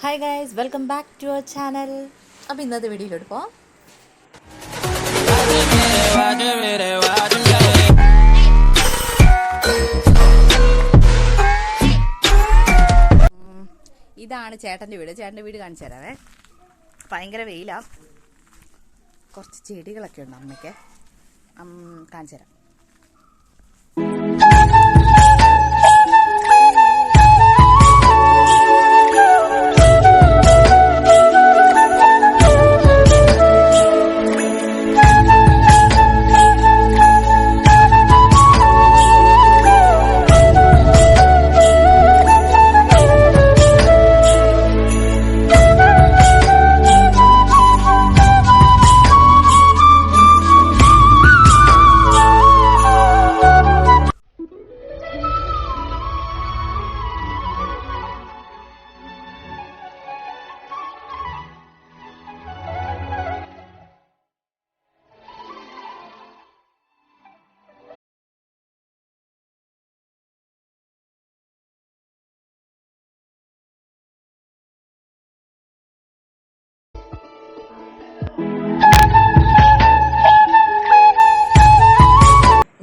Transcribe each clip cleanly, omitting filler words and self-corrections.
Hi guys, welcome back to our channel. അപ്പോൾ ഇന്നത്തെ വീഡിയോയിലോട്ട് പോവാം. ഇതാണ് ചേട്ടൻ്റെ വീട് കാണിച്ചു തരാവേ. ഭയങ്കര വെയിലാണ്. കുറച്ച് ചെടികളൊക്കെ ഉണ്ട് അമ്മയ്ക്ക്, കാണിച്ചു തരാം.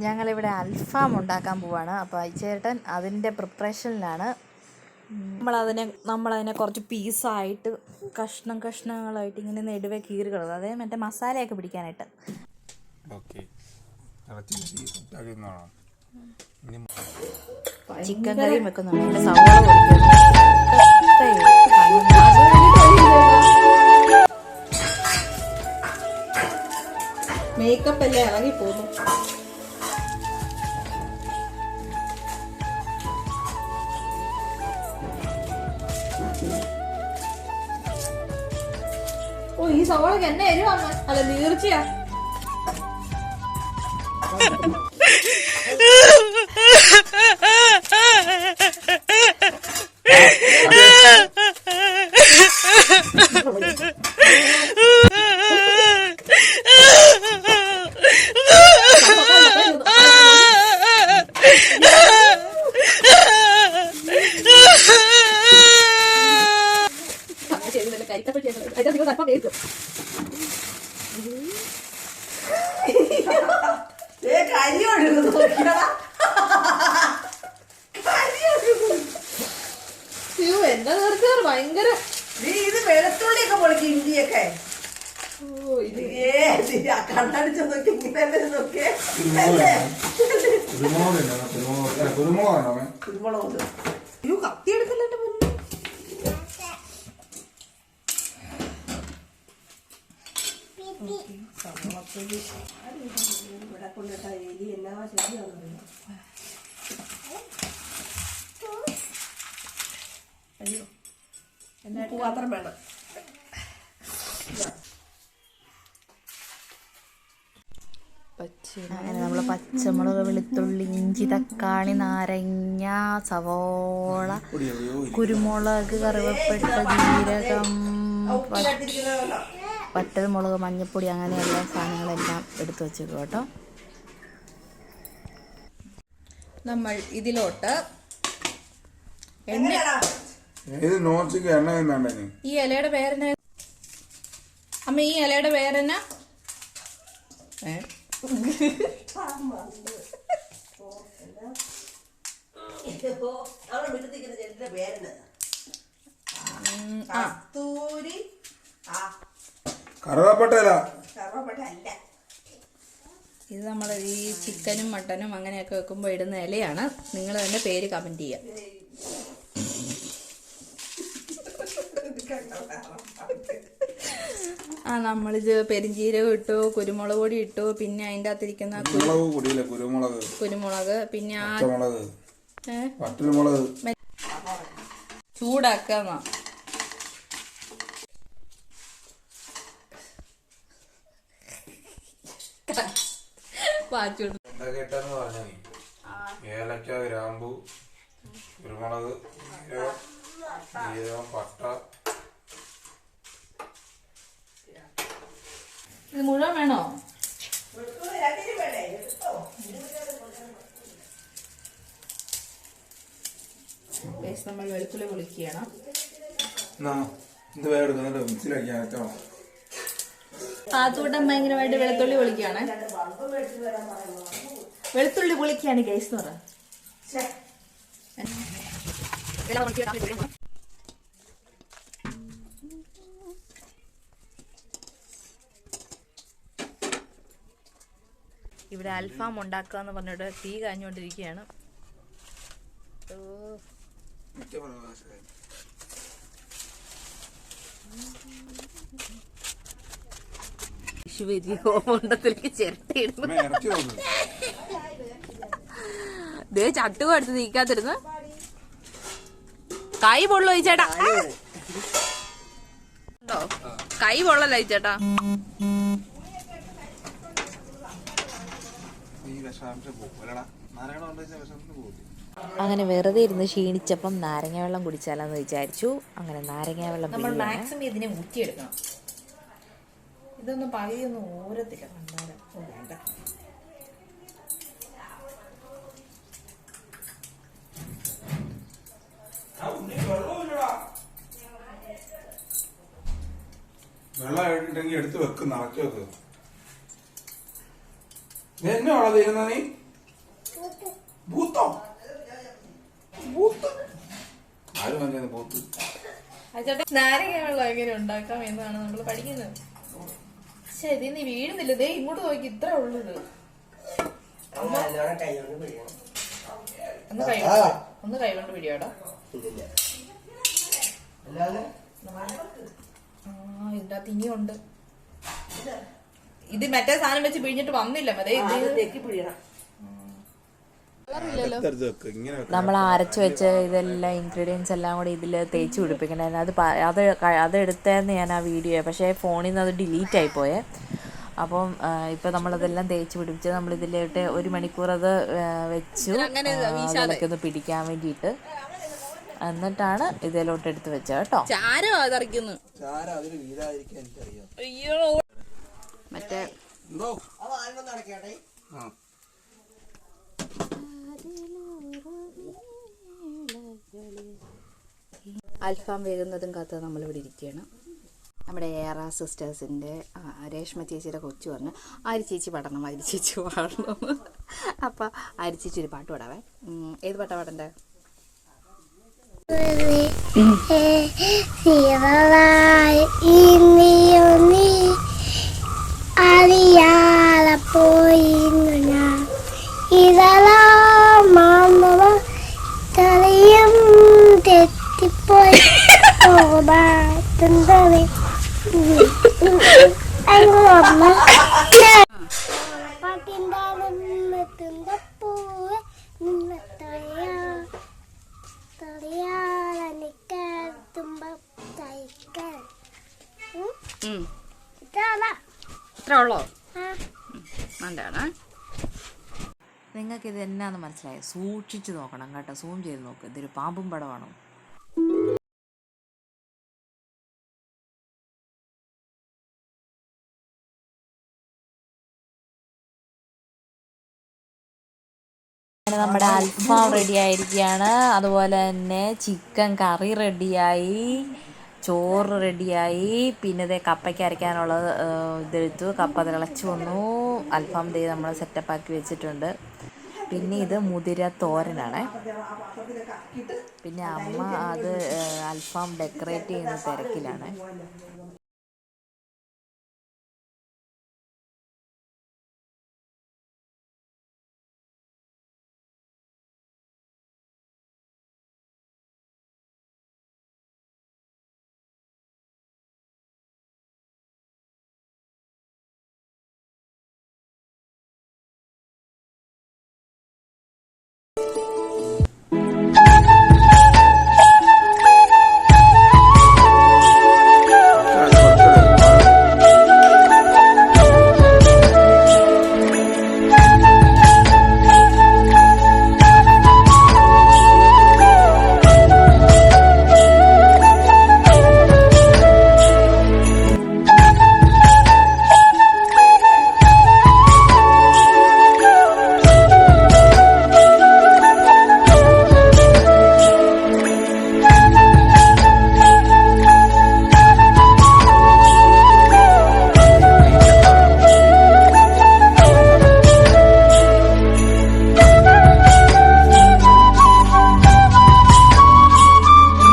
ഞങ്ങളിവിടെ അൽഫാം ഉണ്ടാക്കാൻ പോവാണ്. അപ്പോൾ ഈ ചേട്ടൻ അതിൻ്റെ പ്രിപ്പറേഷനിലാണ്. നമ്മളതിനെ കുറച്ച് പീസായിട്ട് കഷ്ണങ്ങളായിട്ട് ഇങ്ങനെ നെടുവെ കീറുകളത്, അതായത് മറ്റേ മസാലയൊക്കെ പിടിക്കാനായിട്ട്. ചിക്കൻ കറിയും വെക്കുന്നുണ്ട്. പിന്നെ സവാള മേക്കപ്പ് എല്ലാം ഇറങ്ങി പോകുന്നു. ഓ, ഈ സവാളക്ക് എന്നെ എരിവാണ്. അല്ല, നീർച്ചയാ. എന്താ നിർക്കാറ് ഭയങ്കര. ഇത് വെളുത്തുള്ളിയൊക്കെ പൊളിക്കും, ഇഞ്ചിയൊക്കെ. കണ്ണടിച്ച് നോക്കി കുരുമുളക്. അയ്യോ, കത്തി എടുക്കല്ലെ മുന്നേ. ഇവിടെ കൊണ്ടിട്ട എലി എല്ലാ ശരിയാവുന്നില്ല. അയ്യോ, എന്നാ പാത്രം വേണം. അങ്ങനെ നമ്മൾ പച്ചമുളക്, വെളുത്തുള്ളി, ഇഞ്ചി, തക്കാളി, നാരങ്ങ, സവോള, കുരുമുളക്, കറിവേപ്പില, ജീരകം, വറ്റൽമുളക്, മഞ്ഞൾപ്പൊടി, അങ്ങനെയുള്ള സാധനങ്ങളെല്ലാം എടുത്തു വെച്ചേക്കും കേട്ടോ. നമ്മൾ ഇതിലോട്ട് ഈ ഇലയുടെ പേരെന്നാ അമ്മ? ഈ ഇലയുടെ പേരെന്നാ? ഇത് നമ്മൾ ഈ ചിക്കനും മട്ടനും അങ്ങനെയൊക്കെ വെക്കുമ്പോൾ ഇടുന്ന ഇലയാണ്. നിങ്ങൾ തന്നെ പേര് കമന്റ് ചെയ്യാം. നമ്മളിത് പെരിഞ്ചീരകം ഇട്ടു, കുരുമുളക് പൊടി ഇട്ടു, പിന്നെ അതിൻ്റെ അകത്തിരിക്കുന്ന കുരുമുളക്, പിന്നെ ചൂടാക്കാന്ന ഏലക്ക, ഗ്രാമ്പു, കുരുമുളക്, ജീരകം, പട്ട. ഇത് മുഴുവൻ വേണോ? നമ്മൾ വെളുത്തുള്ളി പൊളിക്കണം. ഇത് വേറെ എടുക്കുന്നുണ്ട് മിക്സിയിലടിക്കാൻ വെച്ചോ. പാത്തൂട്ടം ഭയങ്കരമായിട്ട് വെളുത്തുള്ളി പൊളിക്കുകയാണ്. വെളുത്തുള്ളി പൊളിക്കുകയാണ് ഗൈസ് എന്ന് പറയാം. ഇവിടെ അൽഫാം ഉണ്ടാക്കുക എന്ന് പറഞ്ഞിട്ട് തീ കാഞ്ഞുകൊണ്ടിരിക്കുകയാണ്. ഹോമണ്ടത്തിലേക്ക് ചിരട്ടിയിടുന്നു. ദേ ചട്ടുക എടുത്ത് നീക്കാത്തിരുന്ന് കൈ പൊള്ളു ചേട്ടാ. കൈ പൊള്ളല്ല ചേട്ടാ. അങ്ങനെ വെറുതെ ഇരുന്ന് ക്ഷീണിച്ചപ്പം നാരങ്ങ വെള്ളം കുടിച്ചാലെന്ന് വിചാരിച്ചു. അങ്ങനെ നാരങ്ങ വെള്ളം നമ്മൾ മാക്സിമം ഇതിനെ ഊറ്റിയെടുക്കണം. ഇതൊന്നും പകുതിയൊന്നും ഓരത്തില്ല. കണ്ടാലും വേണ്ട. വെള്ളം ഇട്ടെങ്കിൽ എടുത്ത് വെക്കും, നിറച്ച് വെക്ക്. എന്നാണോ തീരുന്ന നീ? ഭൂത്തോ? ഭൂത്ത് ആരും പറഞ്ഞത് ഭൂത്ത്. നാരങ്ങ വെള്ളം എങ്ങനെ ഉണ്ടാക്കാം എന്നാണ് നമ്മൾ പഠിക്കുന്നത്. പക്ഷെ ഇതിന് വീഴുന്നില്ല. ദേ ഇങ്ങോട്ട് നോക്കി, ഇത്ര ഉള്ളത്. ഒന്ന് കൈകൊണ്ട് പിടിയോടാ. ഇതിന്റെ അകത്ത് ഇനിയുണ്ട്. ഇത് മറ്റേ സാധനം വെച്ച് പിഴിഞ്ഞിട്ട് വന്നില്ല. മതേ നമ്മൾ അരച്ചു വെച്ച ഇതെല്ലാം ഇൻഗ്രീഡിയൻസ് എല്ലാം കൂടി ഇതിൽ തേച്ച് പിടിപ്പിക്കണേ. അതെടുത്തായിരുന്നു ഞാൻ ആ വീഡിയോ. പക്ഷേ ഫോണിൽ നിന്ന് അത് ഡിലീറ്റ് ആയിപ്പോയേ. അപ്പം ഇപ്പം നമ്മളതെല്ലാം തേച്ച് പിടിപ്പിച്ച് നമ്മളിതിലോട്ട് 1 മണിക്കൂർ അത് വെച്ചു അതിലൊക്കെ ഒന്ന് പിടിക്കാൻ വേണ്ടിയിട്ട്. എന്നിട്ടാണ് ഇതിലോട്ട് എടുത്ത് വെച്ചത് കേട്ടോ. അയ്യോ മറ്റേ അൽഫാം വേകുന്നതും കാത്ത് നമ്മളിവിടെ ഇരിക്കുകയാണ്. നമ്മുടെ ഏറ സിസ്റ്റേഴ്സിൻ്റെ രേഷ്മ ചേച്ചിയുടെ കൊച്ചു പറഞ്ഞു ആരി ചേച്ചി പാടണം, ആരി ചേച്ചി പാടണം. അപ്പം ആരി ചേച്ചി ഒരു പാട്ട് പാടാവേ. ഏത് പാട്ടാ പാടണ്ടേ? അറിയാതെ പോയിരുന്നു ഞാൻ ഇതെല്ലാം തലയും തെറ്റിപ്പോയി പോകാത്തുണ്ടേ പൂവ് ഇത്ര ഉള്ളോ? നല്ലതാണ്. നിങ്ങൾക്ക് ഇത് എന്നാന്ന് മനസ്സിലായോ? സൂക്ഷിച്ച് നോക്കണം കേട്ടോ. സൂം ചെയ്ത് നോക്ക്. ഇതൊരു പാമ്പും പടമാണോ? നമ്മുടെ അൽഫാം റെഡി ആയിരിക്കുകയാണ്. അതുപോലെ തന്നെ ചിക്കൻ കറി റെഡിയായി, ചോറ് റെഡിയായി. പിന്നെ ഇതേ കപ്പയ്ക്ക് അരയ്ക്കാനുള്ളത് ഇതെടുത്തു. കപ്പ തിളച്ച് വന്നു. അൽഫാം ദേ നമ്മൾ സെറ്റപ്പാക്കി വെച്ചിട്ടുണ്ട്. പിന്നെ ഇത് മുതിര തോരനാണ്. പിന്നെ അമ്മ അത് അൽഫാം ഡെക്കറേറ്റ് ചെയ്യുന്ന തിരക്കിലാണ്.